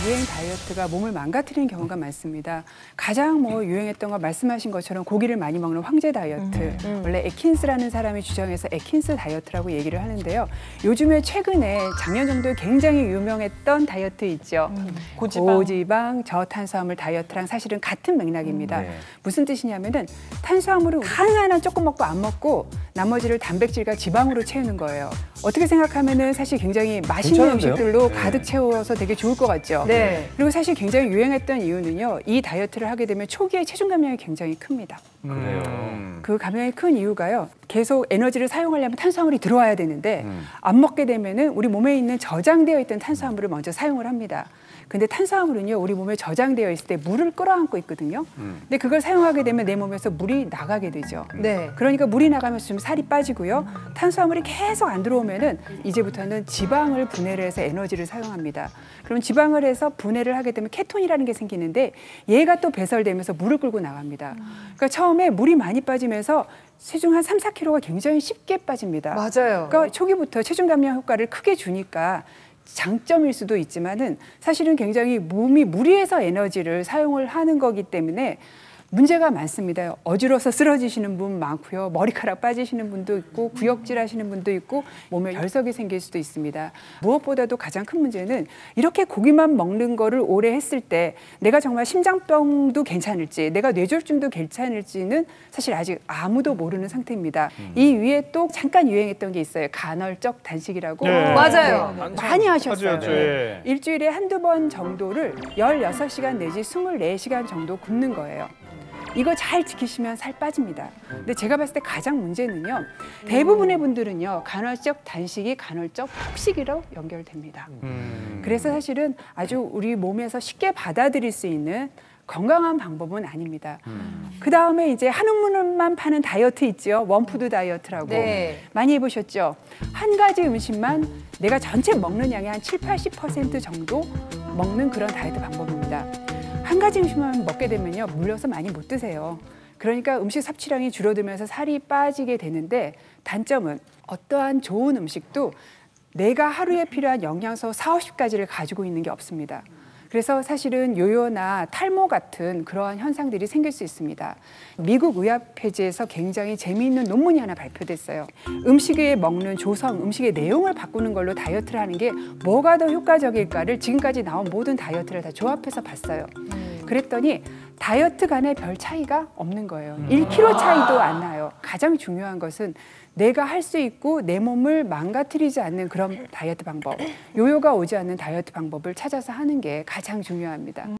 유행 다이어트가 몸을 망가뜨리는 경우가 많습니다. 가장 유행했던 거 말씀하신 것처럼 고기를 많이 먹는 황제 다이어트. 원래 에킨스라는 사람이 주장해서 에킨스 다이어트라고 얘기를 하는데요. 요즘에 최근에 작년 정도에 굉장히 유명했던 다이어트 있죠. 고지방, 저탄수화물 다이어트랑 사실은 같은 맥락입니다. 네. 무슨 뜻이냐면은 탄수화물을 하나하나 조금 먹고 안 먹고 나머지를 단백질과 지방으로 채우는 거예요. 어떻게 생각하면은 사실 굉장히 맛있는 괜찮은데요? 음식들로 네. 가득 채워서 되게 좋을 것 같죠. 네. 그리고 사실 굉장히 유행했던 이유는요. 이 다이어트를 하게 되면 초기에 체중 감량이 굉장히 큽니다. 그래요. 그 감량이 큰 이유가요. 계속 에너지를 사용하려면 탄수화물이 들어와야 되는데 안 먹게 되면은 우리 몸에 있는 저장되어 있던 탄수화물을 먼저 사용을 합니다. 근데 탄수화물은요, 우리 몸에 저장되어 있을 때 물을 끌어안고 있거든요. 근데 그걸 사용하게 되면 내 몸에서 물이 나가게 되죠. 네. 그러니까 물이 나가면서 좀 살이 빠지고요. 탄수화물이 계속 안 들어오면은 이제부터는 지방을 분해를 해서 에너지를 사용합니다. 그럼 지방을 해서 분해를 하게 되면 케톤이라는 게 생기는데 얘가 또 배설되면서 물을 끌고 나갑니다. 그러니까 처음에 물이 많이 빠지면서 체중 한 3, 4kg가 굉장히 쉽게 빠집니다. 맞아요. 그러니까 초기부터 체중 감량 효과를 크게 주니까 장점일 수도 있지만은 사실은 굉장히 몸이 무리해서 에너지를 사용을 하는 거기 때문에 문제가 많습니다. 어지러워서 쓰러지시는 분 많고요. 머리카락 빠지시는 분도 있고 구역질 하시는 분도 있고 몸에 결석이 생길 수도 있습니다. 무엇보다도 가장 큰 문제는 이렇게 고기만 먹는 거를 오래 했을 때 내가 정말 심장병도 괜찮을지 내가 뇌졸중도 괜찮을지는 사실 아직 아무도 모르는 상태입니다. 이 위에 또 잠깐 유행했던 게 있어요. 간헐적 단식이라고. 네. 맞아요. 네, 많이 하셨어요. 하죠, 예. 일주일에 한두 번 정도를 16시간 내지 24시간 정도 굶는 거예요. 이거 잘 지키시면 살 빠집니다. 근데 제가 봤을 때 가장 문제는요. 대부분의 분들은요. 간헐적 단식이 간헐적 폭식이로 연결됩니다. 그래서 사실은 아주 우리 몸에서 쉽게 받아들일 수 있는 건강한 방법은 아닙니다. 그 다음에 이제 한우물만 파는 다이어트 있죠. 원푸드 다이어트라고. 네. 많이 해보셨죠? 한 가지 음식만 내가 전체 먹는 양의 한 7, 80% 정도 먹는 그런 다이어트 방법입니다. 한 가지 음식만 먹게 되면요. 물려서 많이 못 드세요. 그러니까 음식 섭취량이 줄어들면서 살이 빠지게 되는데 단점은 어떠한 좋은 음식도 내가 하루에 필요한 영양소 4, 50가지를 가지고 있는 게 없습니다. 그래서 사실은 요요나 탈모 같은 그러한 현상들이 생길 수 있습니다. 미국 의학회지에서 굉장히 재미있는 논문이 하나 발표됐어요. 음식에 먹는 조성, 음식의 내용을 바꾸는 걸로 다이어트를 하는 게 뭐가 더 효과적일까를 지금까지 나온 모든 다이어트를 다 조합해서 봤어요. 그랬더니 다이어트 간에 별 차이가 없는 거예요. 1kg 차이도 안 나요. 가장 중요한 것은 내가 할 수 있고 내 몸을 망가뜨리지 않는 그런 다이어트 방법, 요요가 오지 않는 다이어트 방법을 찾아서 하는 게 가장 중요합니다.